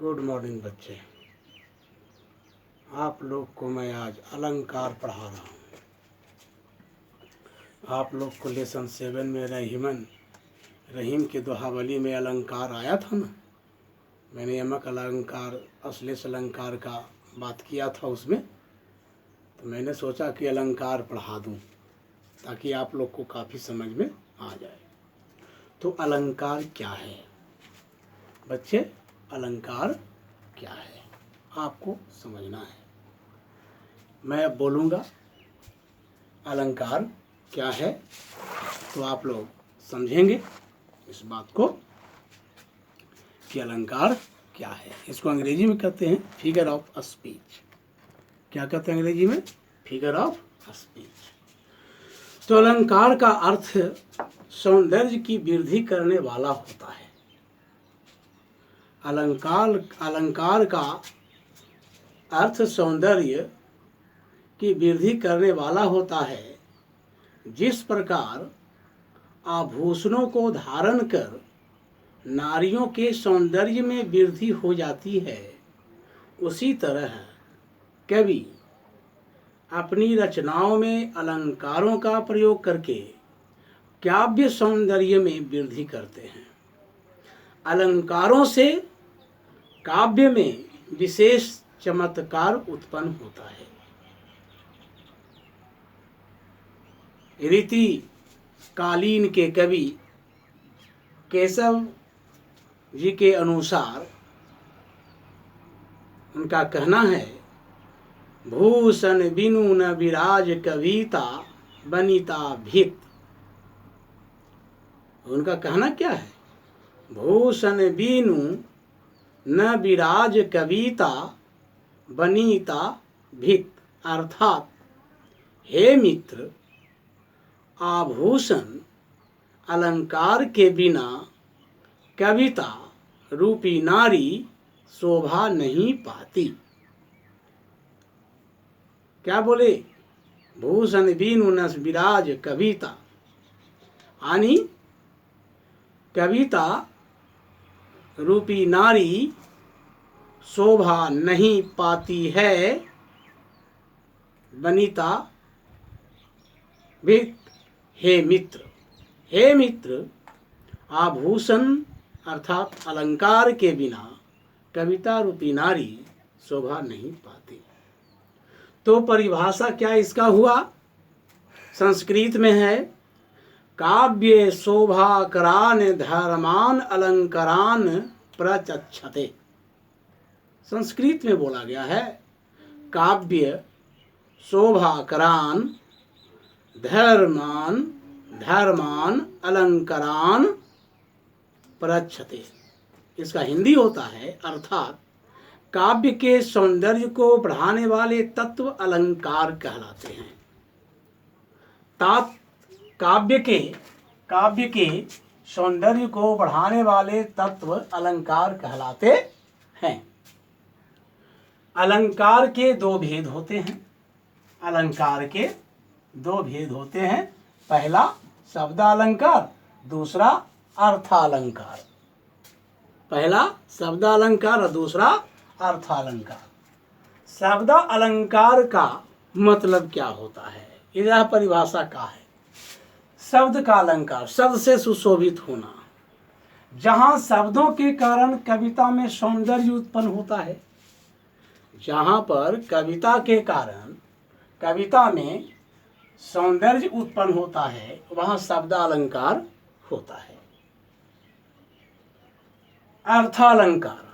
Good morning बच्चे। आप लोग को मैं आज अलंकार पढ़ा रहा हूँ। आप लोग को लेसन 7 में रहीम के दोहावली में अलंकार आया था ना। मैंने यमक अलंकार अश्लेष अलंकार का बात किया था उसमें, तो मैंने सोचा कि अलंकार पढ़ा दूँ ताकि आप लोग को काफ़ी समझ में आ जाए। तो अलंकार क्या है बच्चे? अलंकार क्या है आपको समझना है। मैं अब बोलूँगा अलंकार क्या है तो आप लोग समझेंगे इस बात को कि अलंकार क्या है। इसको अंग्रेजी में कहते हैं फिगर ऑफ स्पीच। क्या कहते हैं अंग्रेजी में? Figure of speech. तो अलंकार का अर्थ सौंदर्य की वृद्धि करने वाला होता है। अलंकार का अर्थ सौंदर्य की वृद्धि करने वाला होता है। जिस प्रकार आभूषणों को धारण कर नारियों के सौंदर्य में वृद्धि हो जाती है, उसी तरह कवि अपनी रचनाओं में अलंकारों का प्रयोग करके काव्य सौंदर्य में वृद्धि करते हैं। अलंकारों से काव्य में विशेष चमत्कार उत्पन्न होता है। रीति कालीन के कवि केशव जी के अनुसार उनका कहना है, भूषण बिनु न विराज कविता बनिता भित। उनका कहना क्या है? भूषण बिनु न विराज कविता बनिता भित। अर्थात हे मित्र, आभूषण अलंकार के बिना कविता रूपी नारी शोभा नहीं पाती। क्या बोले? भूषण बिनु न विराज कविता, यानी कविता रूपी नारी शोभा नहीं पाती है। बनिता भित। हे मित्र, हे मित्र, आभूषण अर्थात अलंकार के बिना कविता रूपी नारी शोभा नहीं पाती। तो परिभाषा क्या इसका हुआ? संस्कृत में है, काव्ये शोभाकरान धर्मान अलंकारान प्रचक्षते। संस्कृत में बोला गया है, काव्य शोभाकरान धर्मान अलंकारान प्रचक्षते। इसका हिंदी होता है, अर्थात काव्य के सौंदर्य को बढ़ाने वाले तत्व अलंकार कहलाते हैं। काव्य के सौंदर्य को बढ़ाने वाले तत्व अलंकार कहलाते हैं। अलंकार के दो भेद होते हैं। अलंकार के दो भेद होते हैं। पहला शब्दालंकार, दूसरा अर्थालंकार। पहला शब्दालंकार और दूसरा अर्थालंकार। शब्दालंकार का मतलब क्या होता है? यह परिभाषा का है। शब्द का अलंकार, शब्द से सुशोभित होना। जहाँ शब्दों के कारण कविता में सौंदर्य उत्पन्न होता है, जहाँ पर कविता के कारण कविता में सौंदर्य उत्पन्न होता है, वहाँ शब्दालंकार होता है। अर्थालंकार,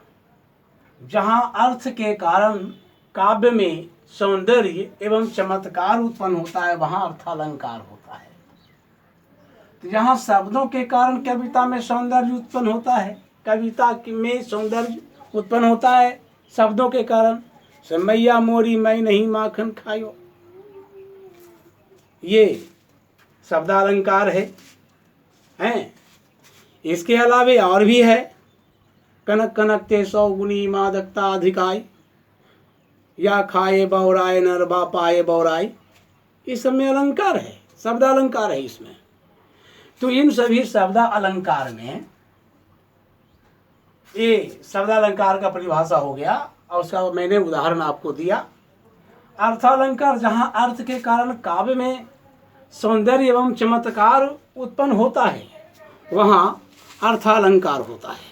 जहाँ अर्थ के कारण काव्य में सौंदर्य एवं चमत्कार उत्पन्न होता है, वहाँ अर्थालंकार होता है। तो जहाँ शब्दों के कारण कविता में सौंदर्य उत्पन्न होता है, कविता में सौंदर्य उत्पन्न होता है शब्दों के कारण। मैया मोरी मैं नहीं माखन खायो, ये शब्दालंकार हैं। इसके अलावे और भी है, कनक कनक ते 100 गुनी मादकता अधिकाई, या खाए बौराए नरबा पाए बौराई। इस सब में अलंकार है, शब्दालंकार है इसमें। तो इन सभी शब्दालंकार में ये शब्दालंकार का परिभाषा हो गया और उसका मैंने उदाहरण आपको दिया। अर्थालंकार जहाँ अर्थ के कारण काव्य में सौंदर्य एवं चमत्कार उत्पन्न होता है वहाँ अर्थालंकार होता है।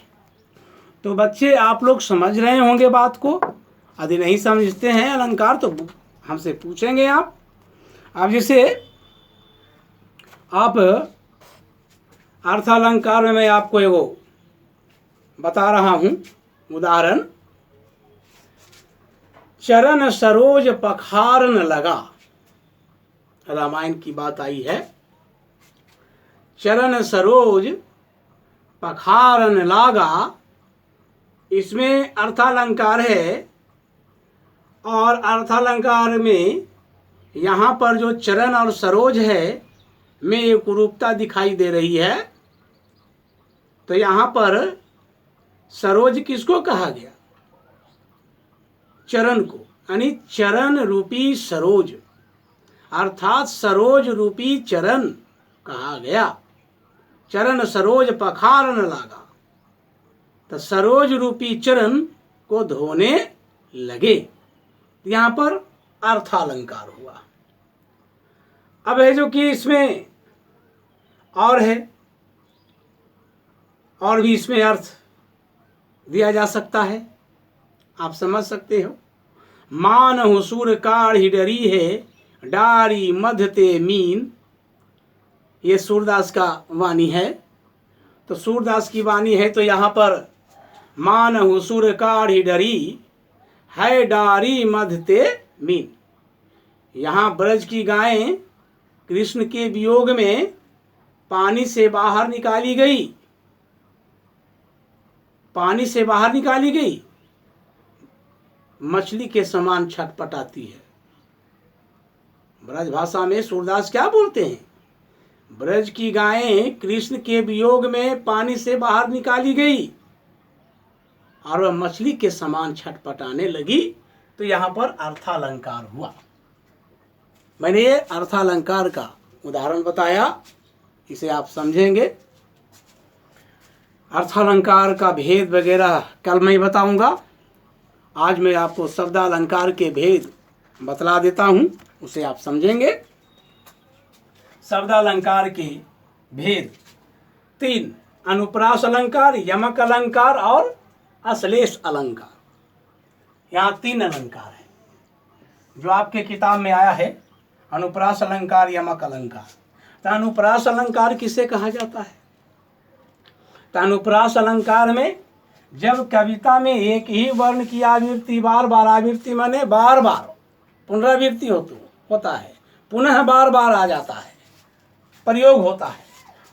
तो बच्चे आप लोग समझ रहे होंगे बात को। यदि नहीं समझते हैं अलंकार तो हमसे पूछेंगे आप। अब जैसे आप अर्थालंकार में मैं आपको एगो बता रहा हूँ उदाहरण। चरण सरोज पखारन लगा, रामायण की बात आई है। चरण सरोज पखारन लागा, इसमें अर्थालंकार है। और अर्थालंकार में यहाँ पर जो चरण और सरोज है में एक रूपता दिखाई दे रही है। तो यहाँ पर सरोज किसको कहा गया? चरण को, यानी चरण रूपी सरोज, अर्थात सरोज रूपी चरण कहा गया। चरण सरोज पखारन लागा, तो सरोज रूपी चरण को धोने लगे। यहाँ पर अर्थालंकार हुआ। अब है जो कि इसमें और है, और भी इसमें अर्थ दिया जा सकता है, आप समझ सकते हो। मान हुसूर काढ़ी डरी है, डारी मधते मीन, ये सूरदास का वाणी है। तो सूरदास की वाणी है। तो यहाँ पर मान हुसूर काढ़ी डरी है, डारी मधते मीन, यहाँ ब्रज की गायें कृष्ण के वियोग में पानी से बाहर निकाली गई, पानी से बाहर निकाली गई, मछली के समान छटपटाती है। ब्रज भाषा में सूरदास क्या बोलते हैं? ब्रज की गायें कृष्ण के वियोग में पानी से बाहर निकाली गई और वह मछली के समान छटपटाने लगी। तो यहाँ पर अर्थालंकार हुआ। मैंने ये अर्थालंकार का उदाहरण बताया, इसे आप समझेंगे। अर्थालंकार का भेद वगैरह कल मैं बताऊंगा। आज मैं आपको शब्दालंकार के भेद बतला देता हूं, उसे आप समझेंगे। शब्दालंकार के भेद 3: अनुप्रास अलंकार, यमक अलंकार और अश्लेष अलंकार। यहाँ 3 अलंकार है जो आपके किताब में आया है, अनुप्रास अलंकार, यमक अलंकार। तो अनुप्रास अलंकार किसे कहा जाता है? तो अनुप्रास अलंकार में जब कविता में एक ही वर्ण की आवृत्ति बार बार, आवृत्ति माने बार बार पुनरावृत्ति होता है, पुनः बार बार आ जाता है, प्रयोग होता है,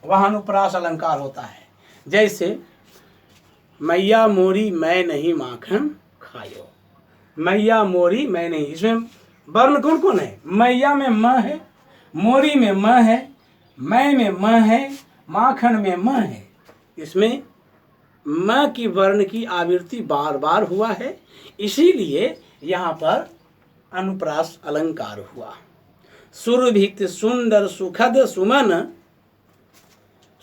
वह अनुप्रास अलंकार होता है। जैसे मैया मोरी मैं नहीं माखन खायो, मैया मोरी मैं नहीं, इसमें वर्ण कौन कौन है? मैया में म है, मोरी में म है, मैं में म है, माखन में म है। इसमें म की वर्ण की आवृत्ति बार बार हुआ है, इसीलिए यहाँ पर अनुप्रास अलंकार हुआ। सुरभित सुंदर सुखद सुमन,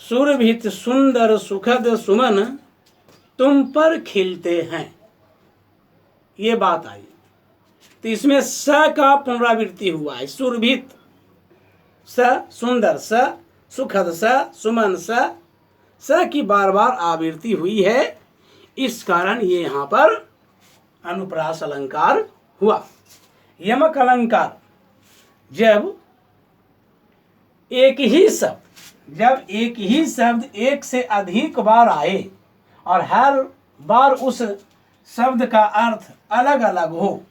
सुरभित सुंदर सुखद सुमन तुम पर खिलते हैं, ये बात आई। तो इसमें स का पुनरावृत्ति हुआ है। सुरभित, स सुंदर, स सुखद, स सुमन, स की बार बार आवृत्ति हुई है, इस कारण ये यहाँ पर अनुप्रास अलंकार हुआ। यमक अलंकार, जब एक ही शब्द एक से अधिक बार आए और हर बार उस शब्द का अर्थ अलग अलग हो,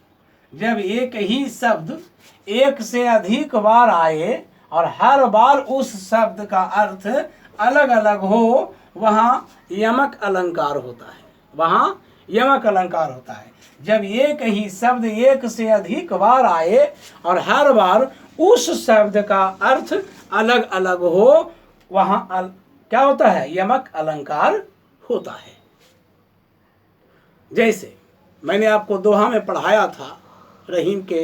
जब एक ही शब्द एक से अधिक बार आए और हर बार उस शब्द का अर्थ अलग अलग हो, वहाँ यमक अलंकार होता है, वहाँ यमक अलंकार होता है। जब एक ही शब्द एक से अधिक बार आए और हर बार उस शब्द का अर्थ अलग अलग हो, वहाँ क्या होता है? यमक अलंकार होता है। जैसे मैंने आपको दोहा में पढ़ाया था, रहीम के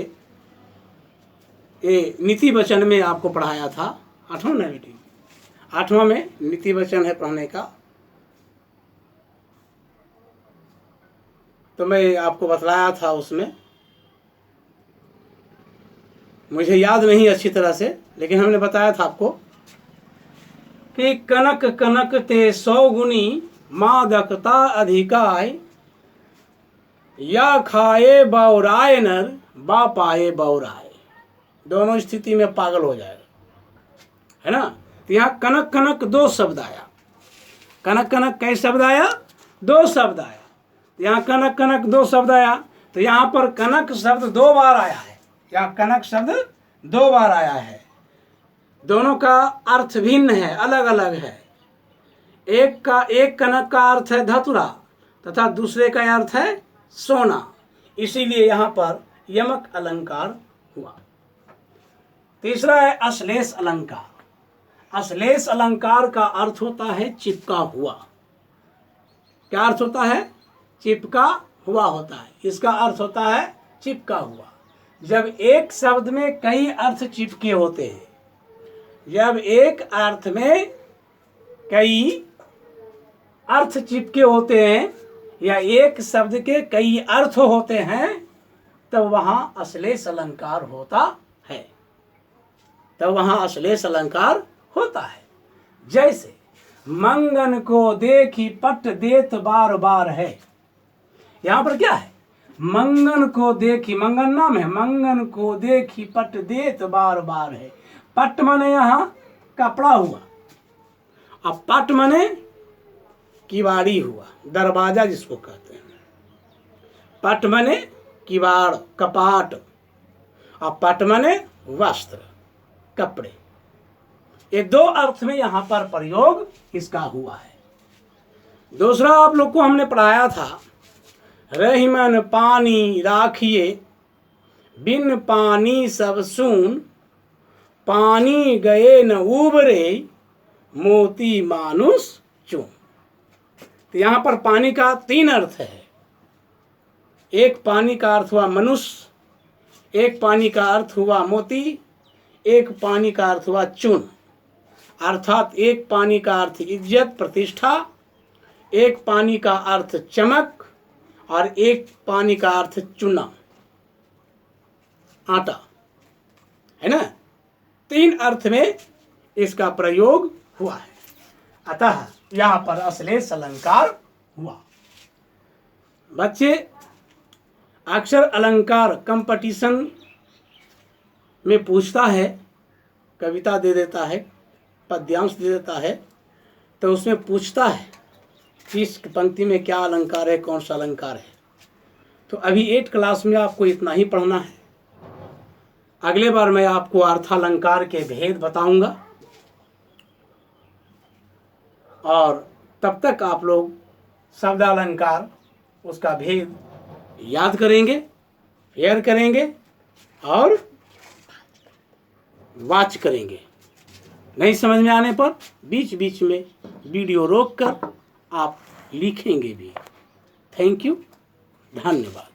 ये नीति वचन में आपको पढ़ाया था, 8वां ना बेटी, 8वां में नीति वचन है पढ़ने का। तो मैं आपको बतलाया था उसमें, मुझे याद नहीं अच्छी तरह से, लेकिन हमने बताया था आपको कि कनक कनक ते 100 गुनी मादकता अधिकाय, या खाए बौराए नर बा पाए बौराए। दोनों स्थिति में पागल हो जाएगा, है ना। तो यहाँ कनक कनक 2 शब्द आया। कनक कनक कई शब्द आया? 2 शब्द आया। यहाँ कनक कनक 2 शब्द आया, तो यहाँ पर कनक शब्द 2 बार आया है। यहाँ कनक शब्द 2 बार आया है। दोनों का अर्थ भिन्न है, अलग अलग है। एक कनक का अर्थ है धतुरा तथा दूसरे का अर्थ है सोना, इसीलिए यहाँ पर यमक अलंकार हुआ। तीसरा है अश्लेष अलंकार। अश्लेष अलंकार का अर्थ होता है चिपका हुआ। क्या अर्थ होता है? चिपका हुआ होता है। इसका अर्थ होता है चिपका हुआ। जब एक शब्द में कई अर्थ चिपके होते हैं, जब एक अर्थ में कई अर्थ चिपके होते हैं या एक शब्द के कई अर्थ होते हैं, तब वहां अश्लेष अलंकार होता है। तब वहां अश्लेष अलंकार होता है। जैसे मंगन को देखी पट देत बार बार है। यहां पर क्या है? मंगन को देखी, मंगन नाम है, मंगन को देखी पट देत बार बार है। पट माने यहां कपड़ा हुआ, अब पट माने किवाड़ी हुआ, दरवाजा जिसको कहते हैं। पट माने किवाड़, कपाट, और पट माने वस्त्र, कपड़े। ये 2 अर्थ में यहां पर प्रयोग इसका हुआ है। दूसरा आप लोग को हमने पढ़ाया था, रहीमन पानी राखिए बिन पानी सब सून, पानी गए न उबरे मोती मानुष चून। तो यहाँ पर पानी का 3 अर्थ है। एक पानी का अर्थ हुआ मनुष्य, एक पानी का अर्थ हुआ मोती, एक पानी का अर्थ हुआ चून। अर्थात एक पानी का अर्थ इज्जत प्रतिष्ठा, एक पानी का अर्थ चमक, और एक पानी का अर्थ चूना, आटा, है ना। 3 अर्थ में इसका प्रयोग हुआ है। अतः यहाँ पर अश्लेष अलंकार हुआ। बच्चे, अक्षर अलंकार कंपटीशन में पूछता है, कविता दे देता है, पद्यांश दे देता है, तो उसमें पूछता है कि इस पंक्ति में क्या अलंकार है, कौन सा अलंकार है। तो अभी 8 क्लास में आपको इतना ही पढ़ना है। अगले बार मैं आपको अर्थालंकार के भेद बताऊंगा, और तब तक आप लोग शब्दालंकार उसका भेद याद करेंगे, फेयर करेंगे और वाच करेंगे। नहीं समझ में आने पर बीच बीच में वीडियो रोक कर आप लिखेंगे भी। थैंक यू, धन्यवाद।